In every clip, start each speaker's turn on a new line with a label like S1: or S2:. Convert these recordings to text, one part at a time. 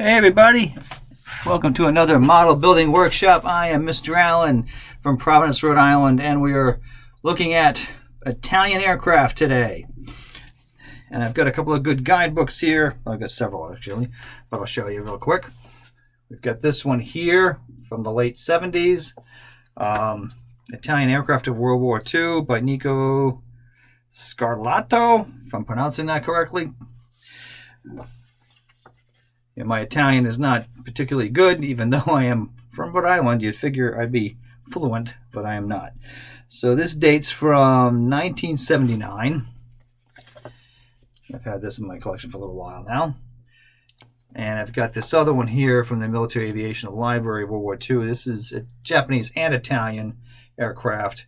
S1: Hey everybody, welcome to another model building workshop. I am Mr. Allen from Providence, Rhode Island, and we are looking at Italian aircraft today. And I've got a couple of good guidebooks here. I've got several actually, but I'll show you real quick. We've got this one here from the late 70s, Italian Aircraft of World War II by Nico Scarlato, if I'm pronouncing that correctly. Yeah, my Italian is not particularly good, even though I am from Rhode Island. You'd figure I'd be fluent, but I am not. So this dates from 1979. I've had this in my collection for a little while now. And I've got this other one here from the Military Aviation Library, World War II. This is a Japanese and Italian aircraft.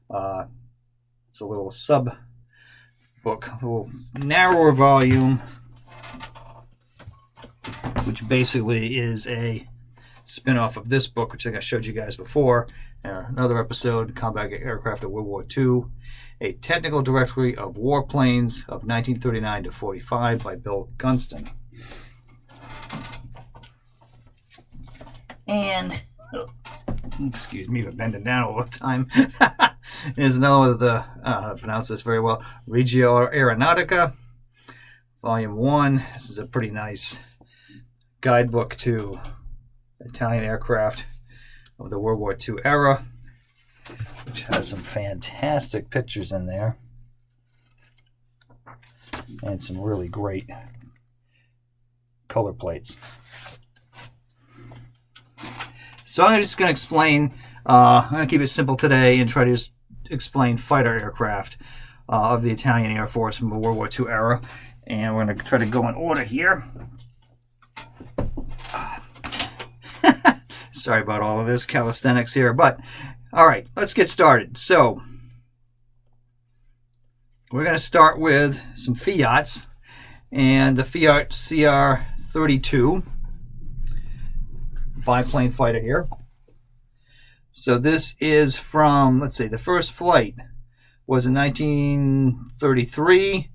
S1: It's a little sub book, a little narrower volume, which basically is a spin-off of this book, which I think I showed you guys before. Another episode, Combat Aircraft of World War II, a technical directory of warplanes of 1939 to 45 by Bill Gunston. And, excuse me for bending down all the time. Here's another one of the, I pronounce this very well, Reggiane Aeronautica, Volume 1. This is a pretty nice guidebook to Italian aircraft of the World War II era, which has some fantastic pictures in there and some really great color plates. So I'm just going to explain, I'm going to keep it simple today and try to just explain fighter aircraft of the Italian Air Force from the World War II era, and we're going to try to go in order here. Sorry about all of this calisthenics here, but all right, let's get started. So we're going to start with some Fiats, and the Fiat Cr-25 biplane fighter here. So this is from, let's see, the first flight was in 1933.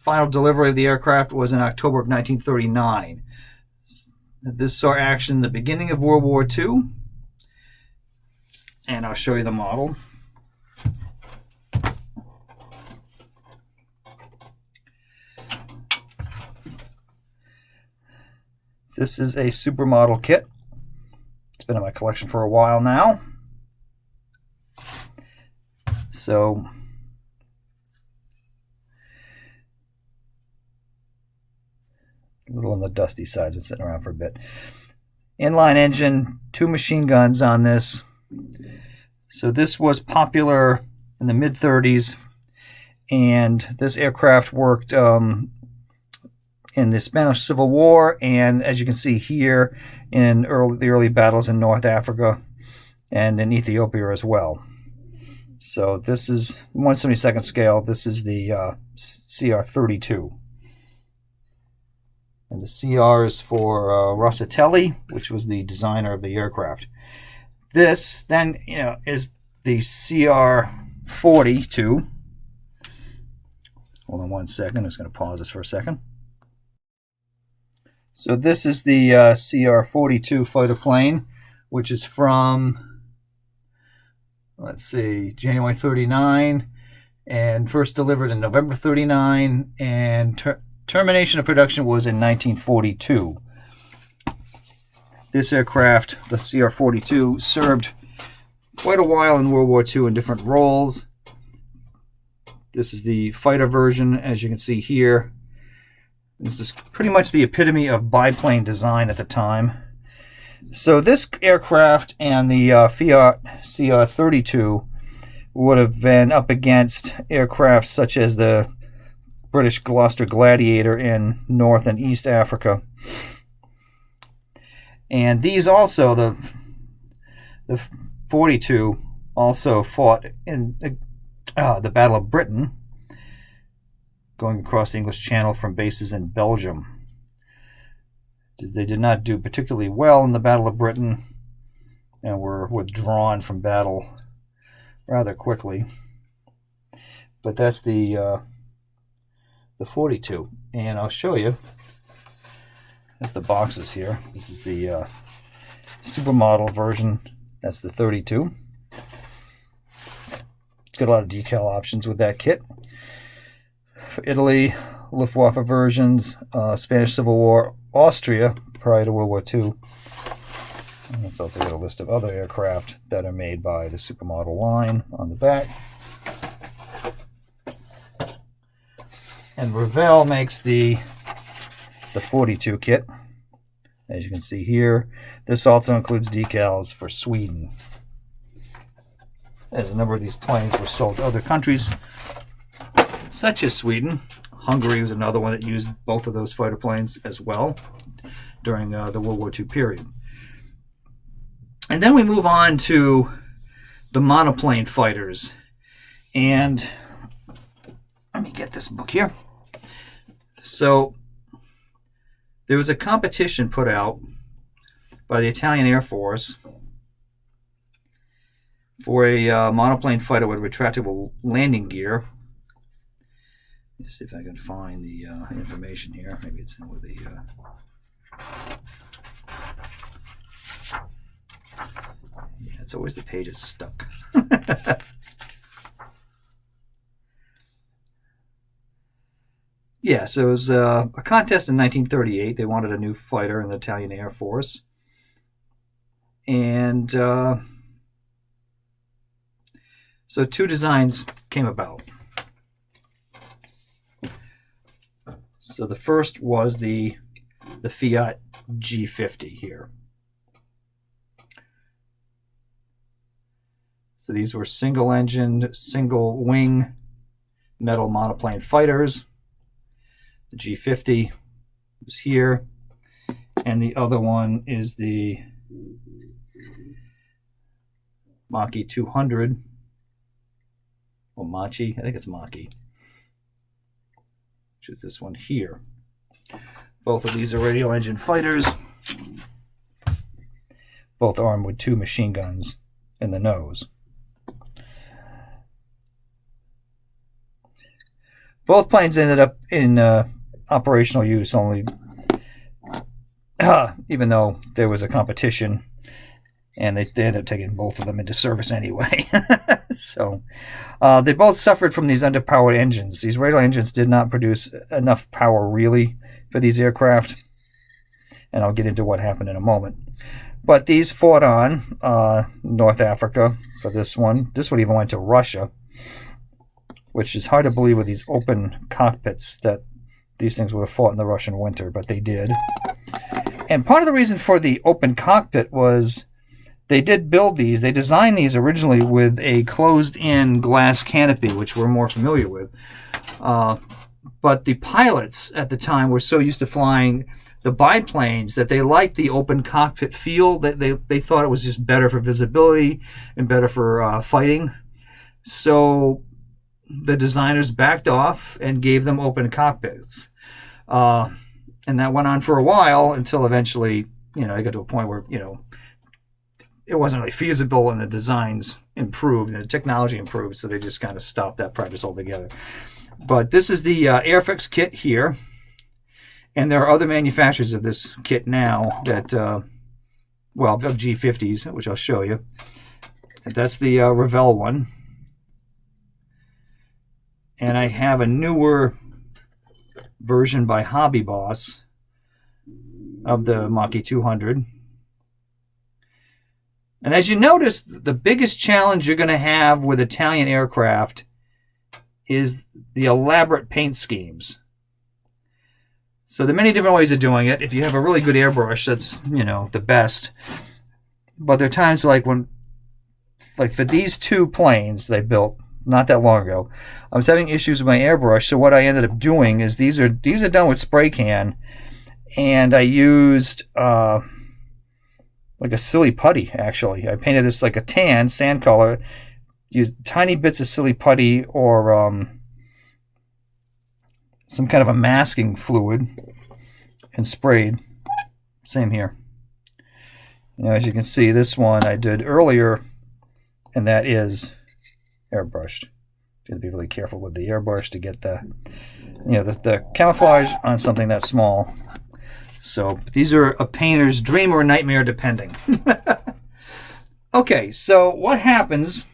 S1: Final delivery of the aircraft was in October of 1939. This saw action in the beginning of World War II, and I'll show you the model. This is a supermodel kit. It's been in my collection for a while now. So a little on the dusty side, been sitting around for a bit. Inline engine, 2 machine guns on this. So this was popular in the mid-30s, and this aircraft worked in the Spanish Civil War, and as you can see here, in the early battles in North Africa and in Ethiopia as well. So this is 1/72nd scale. This is the Cr-32. And the CR is for Rossitelli, which was the designer of the aircraft. This then, is the Cr-42. Hold on one second. I'm just going to pause this for a second. So this is the Cr-42 fighter plane, which is from, let's see, January 39, and first delivered in November 39, and termination of production was in 1942. This aircraft, the Cr-42, served quite a while in World War II in different roles. This is the fighter version, as you can see here. This is pretty much the epitome of biplane design at the time. So this aircraft and the Fiat Cr-32 would have been up against aircraft such as the British Gloucester Gladiator in North and East Africa. And these also, the 42 also fought in the Battle of Britain, going across the English Channel from bases in Belgium. They did not do particularly well in the Battle of Britain and were withdrawn from battle rather quickly. But that's the 42, and I'll show you That's the boxes here. This is the supermodel version. That's the 32. It's got a lot of decal options with that kit. For Italy, Luftwaffe versions, Spanish Civil War, Austria prior to World War II. And it's also got a list of other aircraft that are made by the supermodel line on the back. And Revell makes the 42 kit, as you can see here. This also includes decals for Sweden, as a number of these planes were sold to other countries, such as Sweden. Hungary was another one that used both of those fighter planes as well during the World War II period. And then we move on to the Monoplane Fighters. And let me get this book here. So there was a competition put out by the Italian Air Force for a monoplane fighter with retractable landing gear. Let's see if I can find the information here. Maybe it's in with the... Yeah, it's always the page that's stuck. Yeah, so it was a contest in 1938. They wanted a new fighter in the Italian Air Force. And so two designs came about. So the first was the Fiat G50 here. So these were single-engined, single-wing metal monoplane fighters. The G50 was here, and the other one is the Maki 200, or Maki, I think it's Maki, which is this one here. Both of these are radial engine fighters, both armed with 2 machine guns in the nose. Both planes ended up in operational use only, even though there was a competition, and they ended up taking both of them into service anyway. So they both suffered from these underpowered engines. These radial engines did not produce enough power really for these aircraft, and I'll get into what happened in a moment. But these fought on North Africa for this one. This one even went to Russia, which is hard to believe with these open cockpits that these things would have fought in the Russian winter, but they did. And part of the reason for the open cockpit was they did build these. They designed these originally with a closed-in glass canopy, which we're more familiar with. But the pilots at the time were so used to flying the biplanes that they liked the open cockpit feel. That they thought it was just better for visibility and better for fighting. So the designers backed off and gave them open cockpits. And that went on for a while until eventually, it got to a point where, it wasn't really feasible and the designs improved and the technology improved, so they just kind of stopped that practice altogether. But this is the Airfix Kit here. And there are other manufacturers of this kit now that, of G50s, which I'll show you. That's the Revell one. And I have a newer version by Hobby Boss of the Maki 200. And as you notice, the biggest challenge you're going to have with Italian aircraft is the elaborate paint schemes. So there are many different ways of doing it. If you have a really good airbrush, that's, the best. But there are times like for these two planes they built not that long ago, I was having issues with my airbrush, so what I ended up doing is these are done with spray can, and I used like a silly putty, actually. I painted this like a tan, sand color, used tiny bits of silly putty or some kind of a masking fluid, and sprayed. Same here. As you can see, this one I did earlier, and that is airbrushed. You have to be really careful with the airbrush to get the camouflage on something that small. So these are a painter's dream or nightmare, depending. Okay, so what happens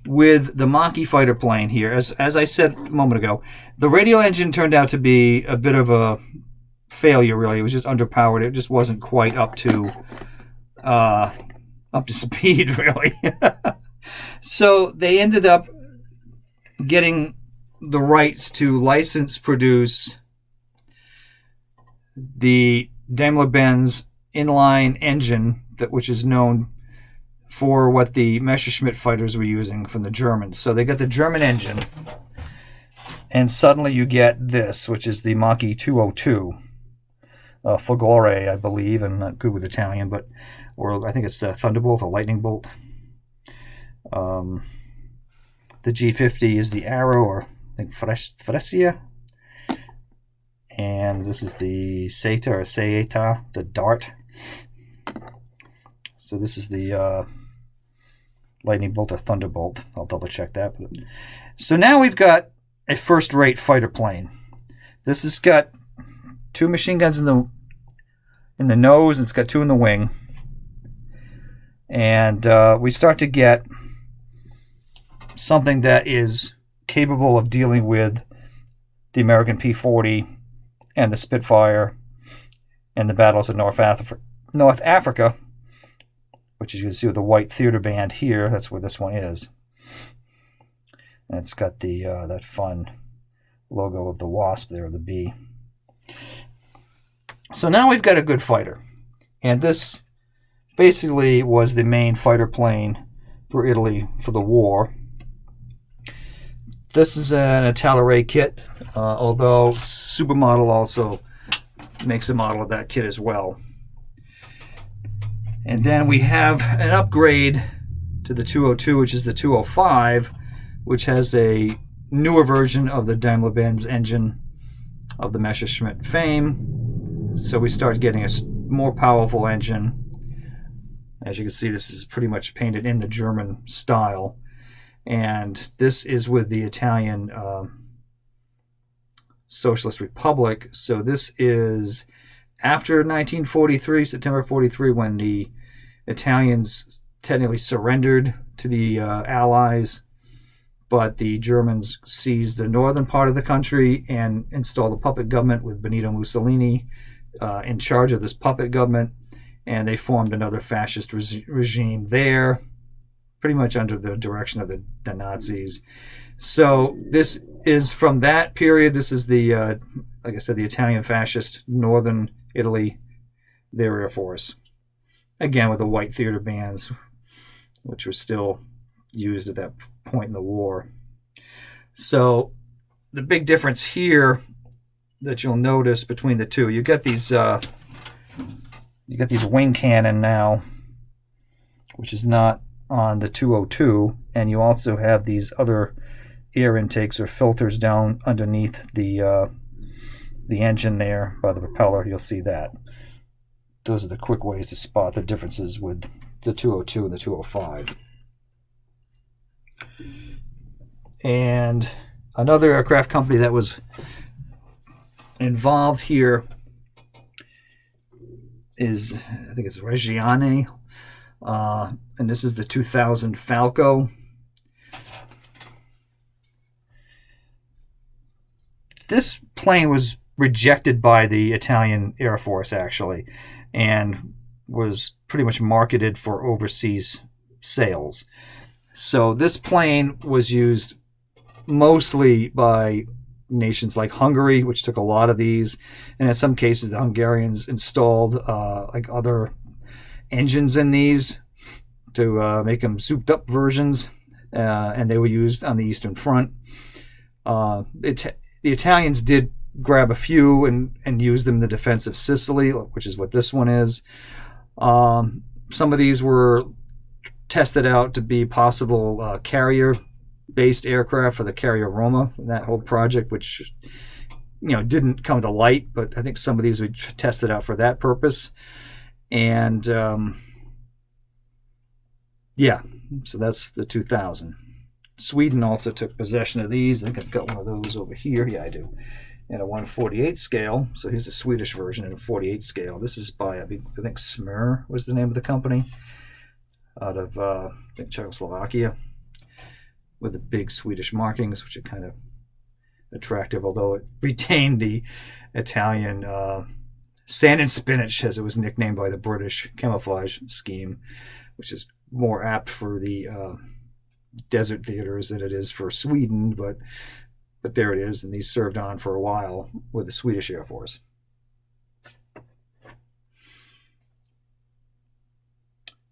S1: with the Maki fighter plane here? As I said a moment ago, the radial engine turned out to be a bit of a failure, really. It was just underpowered. It just wasn't quite up to speed, really. So they ended up getting the rights to license produce the Daimler-Benz inline engine, which is known for what the Messerschmitt fighters were using from the Germans. So they got the German engine, and suddenly you get this, which is the Maki 202. Folgore, I believe. I'm not good with Italian, or I think it's a Thunderbolt, a lightning bolt. The G50 is the Arrow, or I think Freccia. And this is the Seta or Saeta, the Dart. So this is the lightning bolt or thunderbolt. I'll double check that. So now we've got a first-rate fighter plane. This has got 2 machine guns in the nose, and it's got 2 in the wing. And we start to get something that is capable of dealing with the American P-40 and the Spitfire and the battles of North Africa, which you can see with the white theater band here. That's where this one is. And it's got the that fun logo of the wasp there, the bee. So now we've got a good fighter. And this basically was the main fighter plane for Italy for the war. This is an Italia kit, although Supermodel also makes a model of that kit as well. And then we have an upgrade to the 202, which is the 205, which has a newer version of the Daimler-Benz engine of the Messerschmitt fame. So we start getting a more powerful engine. As you can see, this is pretty much painted in the German style. And this is with the Italian Socialist Republic. So this is after 1943, September 43, when the Italians technically surrendered to the Allies, but the Germans seized the northern part of the country and installed a puppet government with Benito Mussolini in charge of this puppet government, and they formed another fascist regime there, pretty much under the direction of the Nazis. So this is from that period. This is the, like I said, the Italian fascist northern Italy, their Air Force. Again, with the white theater bands, which were still used at that point in the war. So the big difference here that you'll notice between the two, you got these wing cannon now, which is not on the 202, and you also have these other air intakes or filters down underneath the engine there by the propeller. You'll see that. Those are the quick ways to spot the differences with the 202 and the 205. And another aircraft company that was involved here is, I think it's Reggiane, and this is the 2000 Falco. This plane was rejected by the Italian Air Force, actually, and was pretty much marketed for overseas sales. So this plane was used mostly by nations like Hungary, which took a lot of these, and in some cases the Hungarians installed like other engines in these to make them souped up versions, and they were used on the Eastern Front. The Italians did grab a few and use them in the defense of Sicily, which is what this one is. Some of these were tested out to be possible carrier-based aircraft for the Carrier Roma, that whole project, which didn't come to light, but I think some of these we tested out for that purpose. And yeah, so that's the 2000. Sweden also took possession of these. I think I've got one of those over here. Yeah, I do. in a 1/48 scale. So here's a Swedish version in a 48 scale. This is by, I think Smir was the name of the company, out of I think Czechoslovakia, with the big Swedish markings, which are kind of attractive, although it retained the Italian sand and spinach, as it was nicknamed by the British, camouflage scheme, which is more apt for the desert theaters than it is for Sweden, but there it is, and these served on for a while with the Swedish Air Force.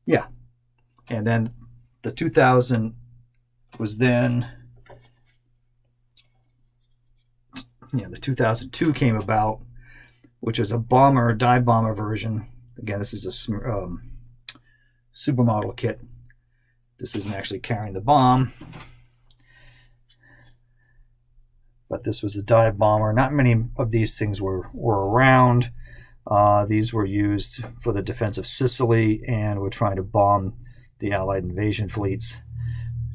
S1: Yeah, and then the 2000 was then, the 2002 came about, which is a bomber, dive bomber version. Again, this is a supermodel kit. This isn't actually carrying the bomb, but this was a dive bomber. Not many of these things were around. These were used for the defense of Sicily and were trying to bomb the Allied invasion fleets.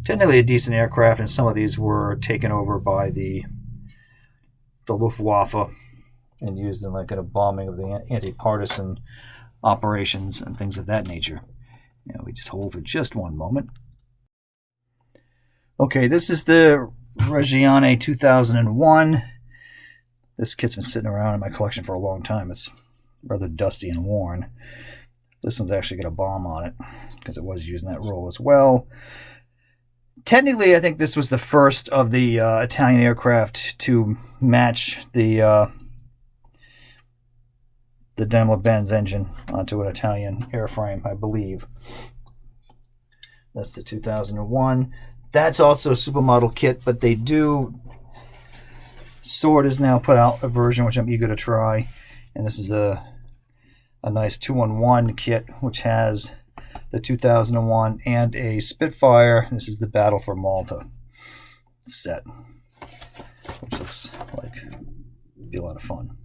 S1: Technically a decent aircraft, and some of these were taken over by the Luftwaffe and used in like a bombing of the anti-partisan operations and things of that nature. We just hold for just one moment. Okay, this is the Reggiane 2001. This kit's been sitting around in my collection for a long time. It's rather dusty and worn. This one's actually got a bomb on it because it was using that role as well. Technically, I think this was the first of the Italian aircraft to match the Daimler-Benz engine onto an Italian airframe, I believe. That's the 2001. That's also a supermodel kit, but they do. Sword has now put out a version which I'm eager to try, and this is a nice 2-in-1 kit which has the 2001 and a Spitfire. This is the Battle for Malta set, which looks like it'd be a lot of fun.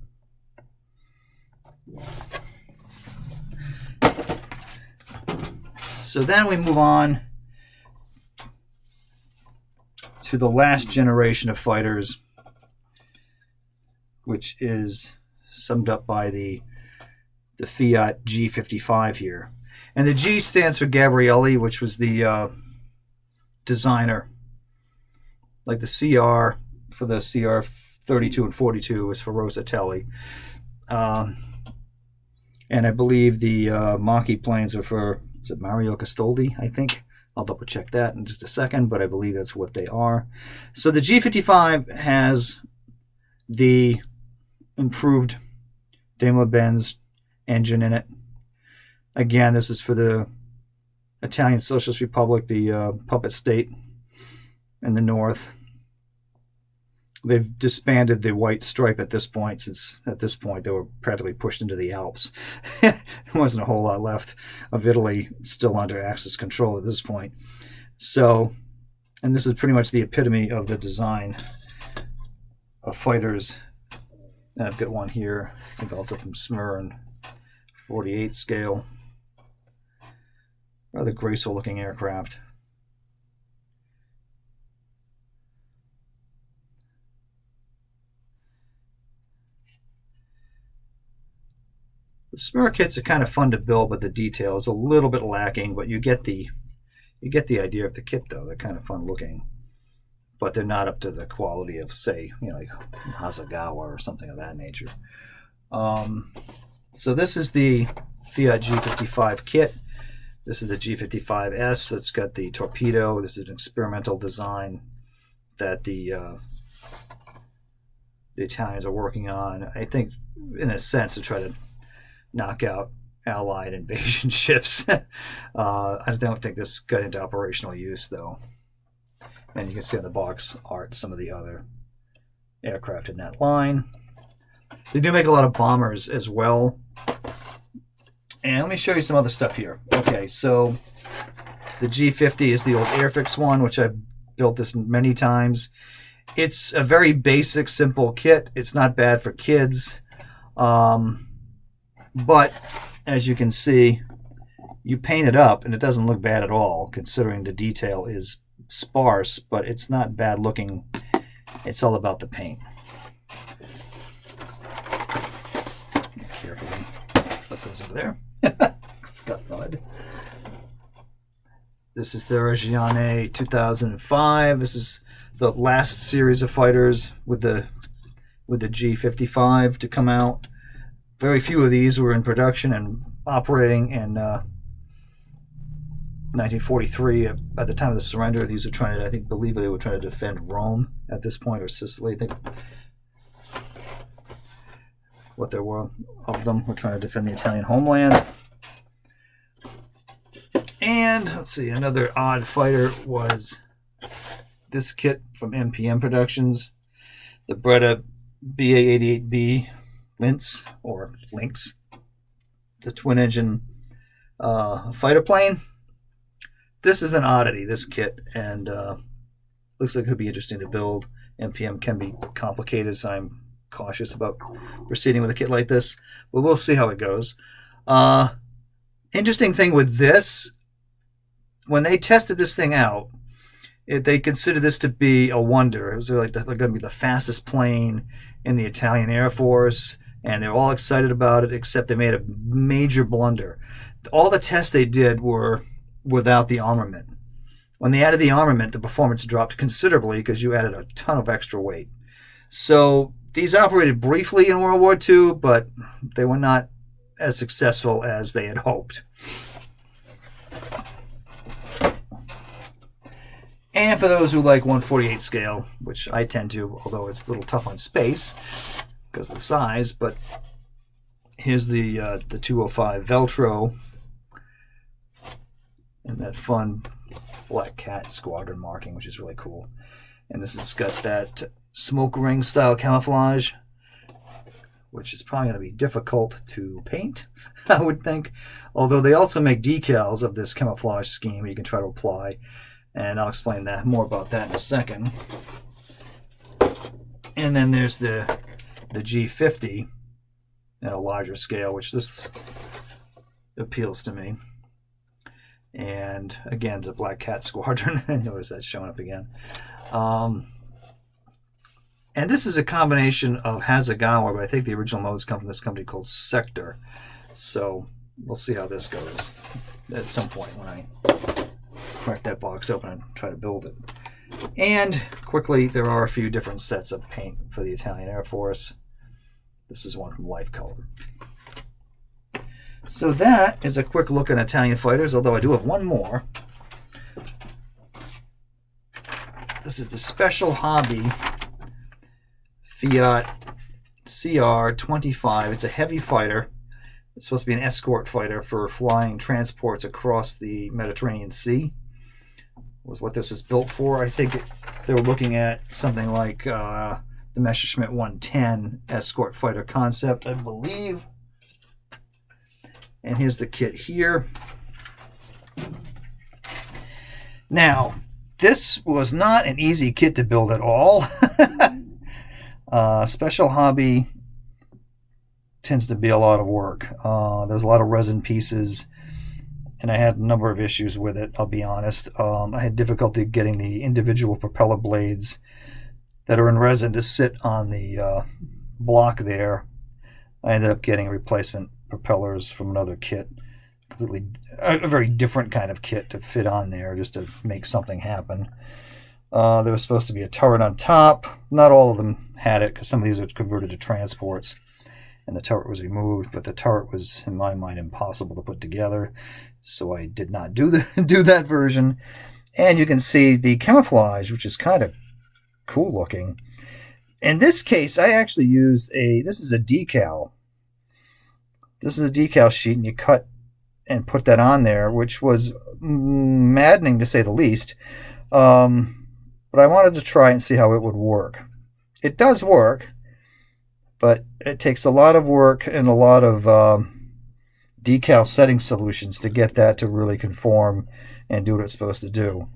S1: So then we move on to the last generation of fighters, which is summed up by the Fiat G55 here. And the G stands for Gabrielli, which was the designer. Like the CR for the CR-32 and 42 was for Rosatelli. And I believe the Maki planes are for, is it Mario Castoldi, I think? I'll double check that in just a second, but I believe that's what they are. So the G55 has the improved Daimler-Benz engine in it. Again, this is for the Italian Socialist Republic, the puppet state in the north. They've disbanded the white stripe at this point, since at this point they were practically pushed into the Alps. There wasn't a whole lot left of Italy still under Axis control at this point. So, and this is pretty much the epitome of the design of fighters. And I've got one here, I think also from Smir and 48 scale. Rather graceful looking aircraft. The Smir kits are kind of fun to build, but the detail is a little bit lacking. But you get the idea of the kit, though. They're kind of fun looking, but they're not up to the quality of, say, like Hasegawa or something of that nature. So this is the Fiat G55 kit. This is the G55S. It's got the torpedo. This is an experimental design that the Italians are working on, I think, in a sense, to try to knock out Allied invasion ships. I don't think this got into operational use, though. And you can see on the box art some of the other aircraft in that line. They do make a lot of bombers as well. And let me show you some other stuff here. Okay, so the G50 is the old Airfix one, which I've built this many times. It's a very basic, simple kit. It's not bad for kids. But as you can see, you paint it up and it doesn't look bad at all, considering the detail is sparse, but it's not bad looking. It's all about the paint. Carefully put those over there. It's got thud. This is the Reggiane 2005. This is the last series of fighters with the G55 to come out. Very few of these were in production and operating in 1943. At the time of the surrender, these were trying to, believe they were trying to defend Rome at this point, or Sicily. I think what there were of them were trying to defend the Italian homeland. And let's see, another odd fighter was this kit from MPM Productions, the Breda BA-88B Lynx, or Lynx, the twin-engine fighter plane. This is an oddity, this kit, and looks like it could be interesting to build. MPM can be complicated, so I'm cautious about proceeding with a kit like this, but we'll see how it goes. Interesting thing with this, when they tested this thing out, they considered this to be a wonder. It was like going to be the fastest plane in the Italian Air Force, and they were all excited about it, except they made a major blunder. All the tests they did were without the armament. When they added the armament, the performance dropped considerably because you added a ton of extra weight. So these operated briefly in World War II, but they were not as successful as they had hoped. And for those who like 1/48 scale, which I tend to, although it's a little tough on space because of the size, but here's the 205 Veltro and that fun black Cat Squadron marking, which is really cool. And this has got that smoke ring style camouflage, which is probably going to be difficult to paint, I would think. Although they also make decals of this camouflage scheme you can try to apply. And I'll explain that more about that in a second. And then there's the G50 at a larger scale, which this appeals to me. And again, the Black Cat Squadron. Notice that's showing up again. And this is a combination of Hasegawa, but I think the original modes come from this company called Sector. So we'll see how this goes at some point when I crack that box open and try to build it. And quickly, there are a few different sets of paint for the Italian Air Force. This is one from Life Color. So that is a quick look at Italian fighters, although I do have one more. This is the Special Hobby Fiat Cr-25. It's a heavy fighter. It's supposed to be an escort fighter for flying transports across the Mediterranean Sea. Was what this is built for. I think they were looking at something like the Messerschmitt 110 escort fighter concept, I believe. And here's the kit here. Now, this was not an easy kit to build at all. Special Hobby tends to be a lot of work. There's a lot of resin pieces, and I had a number of issues with it, I'll be honest. I had difficulty getting the individual propeller blades that are in resin to sit on the block there. I ended up getting replacement propellers from another kit, completely a very different kind of kit to fit on there just to make something happen. There was supposed to be a turret on top. Not all of them had it because some of these were converted to transports and the turret was removed, but the turret was, in my mind, impossible to put together, so I did not do that version. And you can see the camouflage, which is kind of cool looking. In this case, I actually used this is a decal. This is a decal sheet, and you cut and put that on there, which was maddening to say the least. But I wanted to try and see how it would work. It does work, but it takes a lot of work and a lot of decal setting solutions to get that to really conform and do what it's supposed to do.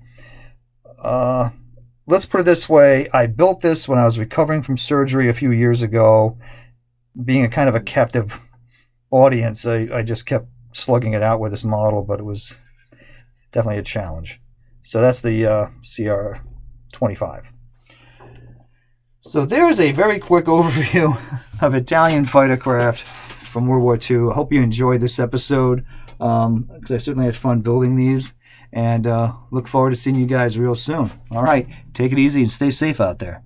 S1: Let's put it this way. I built this when I was recovering from surgery a few years ago. Being a kind of a captive audience, I just kept slugging it out with this model, but it was definitely a challenge. So that's the CR-25. So there's a very quick overview of Italian fighter craft from World War II. I hope you enjoyed this episode, because I certainly had fun building these, and look forward to seeing you guys real soon. All right, take it easy and stay safe out there.